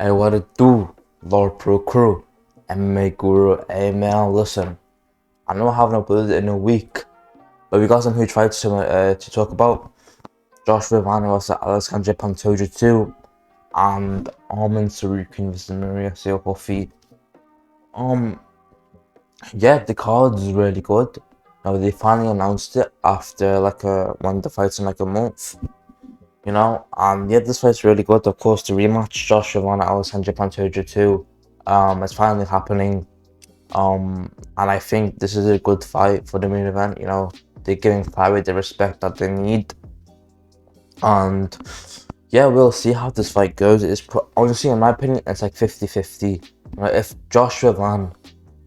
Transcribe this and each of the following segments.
Hey, what it do, Lord Pro Crew, MMA Guru, hey man, listen, I know I haven't uploaded in a week, but we got some huge fights to talk about. Joshua versus Alexander Pantoja 2, and Arman Tsarukyan versus Maria Ruffy. Um, yeah, the card is really good. Now they finally announced it after one of the fights in like a month. Yeah, this fight's really good. Of course, the rematch, Joshua versus Alexander Pantoja 2, it's finally happening. And I think this is a good fight for the main event. They're giving Flyweight the respect that they need. And yeah, we'll see how this fight goes. Honestly, in my opinion, it's like 50-50. If Joshua Van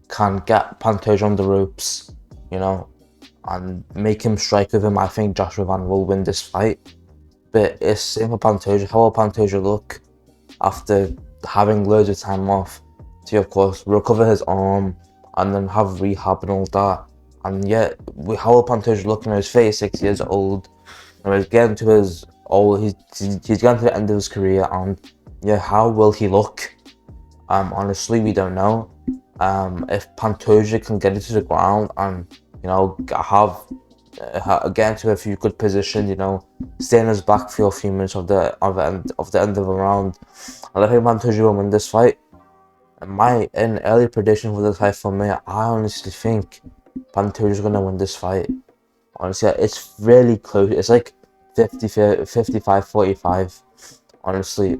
can get Pantoja on the ropes, and make him strike with him, I think Joshua Van will win this fight. But it's same for Pantoja. How will Pantoja look after having loads of time off to, of course, recover his arm and then have rehab and all that? And yet, how will Pantoja look? He's 36 years old. He's getting to his old. He's getting to the end of his career, and yeah, how will he look? Honestly, we don't know. If Pantoja can get it to the ground and get into a few good positions, stay in his back for a few minutes of the end of a round, I think Pantoja will win this fight. An early prediction for this fight for me, I honestly think Pantoja is gonna win this fight. Honestly, it's really close. It's like 55-45. Honestly,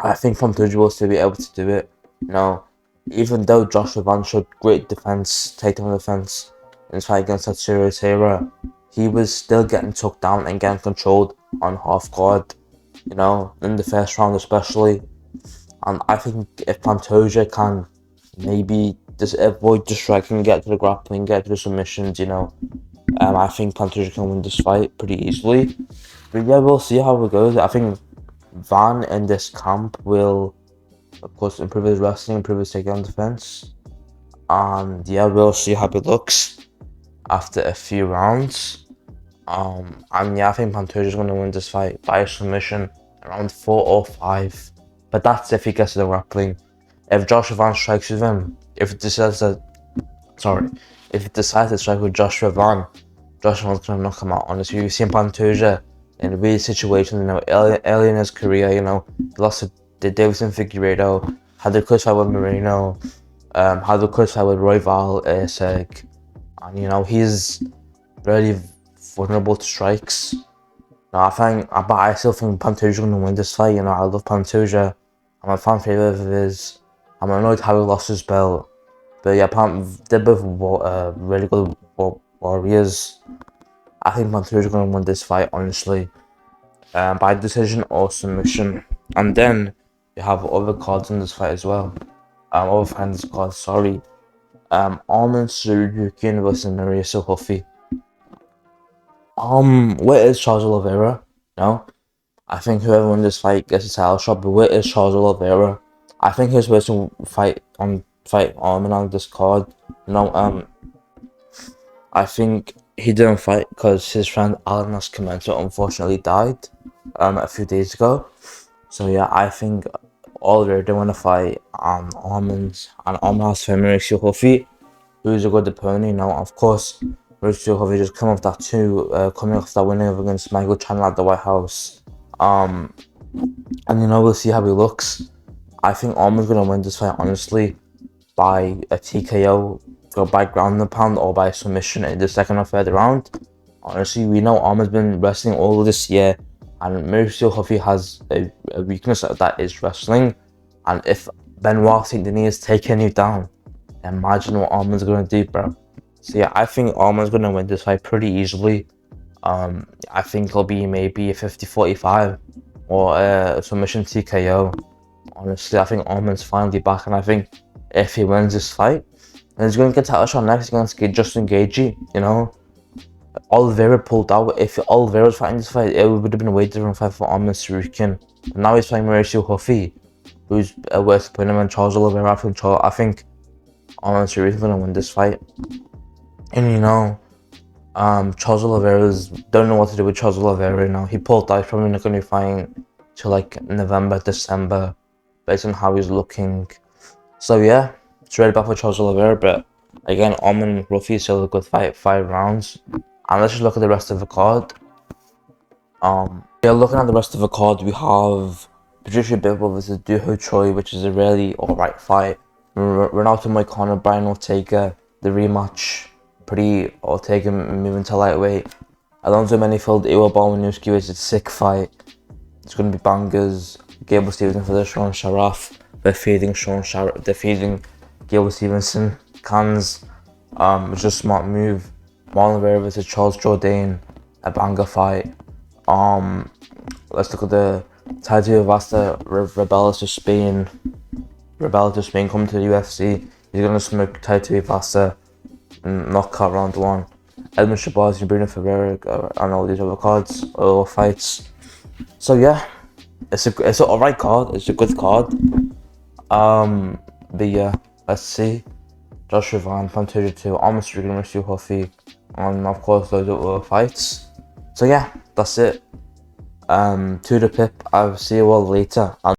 I think Pantoja will still be able to do it. Even though Joshua Van showed great defense, takedown defense in his fight against Tsarukyan, he was still getting took down and getting controlled on half guard. In the first round especially. And I think if Pantoja can maybe just avoid the striking, get to the grappling, get to the submissions, I think Pantoja can win this fight pretty easily. But yeah, we'll see how it goes. I think Van in this camp will, of course, improve his wrestling, improve his takedown defense. And yeah, we'll see how it looks after a few rounds. And yeah, I think Pantoja is going to win this fight by submission around 4 or 5. But that's if he gets to the grappling. If Joshua Van strikes with him, if it decides to strike with Joshua Van's going to knock him out. Honestly, we've seen Pantoja in weird situations, early in his career, he lost to the Davidson Figueiredo, had the close fight with Moreno, had the close fight with Royval, and he's really vulnerable to strikes. But I still think Pantoja's going to win this fight. I love Pantoja. I'm a fan favorite of his. I'm annoyed how he lost his belt. But yeah, they're both really good warriors. I think Pantoja's going to win this fight, honestly, by decision or submission. And then you have other cards in this fight as well. Other fans' cards, sorry. Arman Tsarukyan versus Maria Ruffy. Where is Charles Oliveira? No, I think whoever wins this fight gets a title shot. But where is Charles Oliveira? I think he's supposed to fight Arman on this card. I think he didn't fight because his friend Alan Nascimento unfortunately died a few days ago. So yeah, I think Oliveira didn't want to fight Arman, and Arman has to Mauricio Huffy, who's a good opponent. Of course, Mauricio Huffy just coming off that winning against Michael Chandler at the White House. And we'll see how he looks. I think Arman's gonna win this fight, honestly, by a TKO, or by ground and pound, or by submission in the second or third round. Honestly, we know Arman's been wrestling all this year, and Mauricio Huffy has a weakness that is wrestling. And if Benoit Saint Denis is taking you down, imagine what Arman's gonna do, bro. So yeah, I think Arman's gonna win this fight pretty easily. I think it'll be maybe a 50-45 or a submission TKO. Honestly, I think Arman's finally back, and I think if he wins this fight, then he's going to get a title shot next against Justin Gaethje. Oliveira pulled out. If Oliveira was fighting this fight, it would have been a way different fight for Arman Tsarukyan. But now he's fighting Mauricio Huffy, who's a worse opponent than Charles Oliveira. I think Arman Tsarukyan's going to win this fight. And Charles Oliveira's don't know what to do with Charles Oliveira now. He pulled out. He's probably not going to be fighting till like November, December. based on how he's looking. So yeah, it's ready back for Charles Oliveira, but again, Arman and Ruffy is still a good fight, 5 rounds. And let's just look at the rest of the card. Yeah, looking at the rest of the card, we have Patricia Bivol versus Duho Choi, which is a really alright fight. Renato Moicano, Brian Ortega, the rematch. Pretty Ortega moving to lightweight. Alonzo Menifield, Iwa Balmanuski, which is a sick fight. It's going to be bangers. Gable Stevenson for the Sean Sharaf. They're feeding Gable Stevenson cans. It's just a smart move. Marlon Vera versus Charles Jourdain, a banger fight. Let's look at the Taito Vasta Rebella to Spain. Rebella to Spain coming to the UFC. He's gonna smoke Taito Vasta and knock out round 1. Edmund Shabazi, Bruno Ferreira, and all these other cards or fights. So yeah, it's an alright card. It's a good card. But yeah, let's see. Joshua Van, Pantoja 2, Arman Tsarukyan, Ruffy, and of course those other fights. So yeah, that's it. To the pip. I'll see you all later.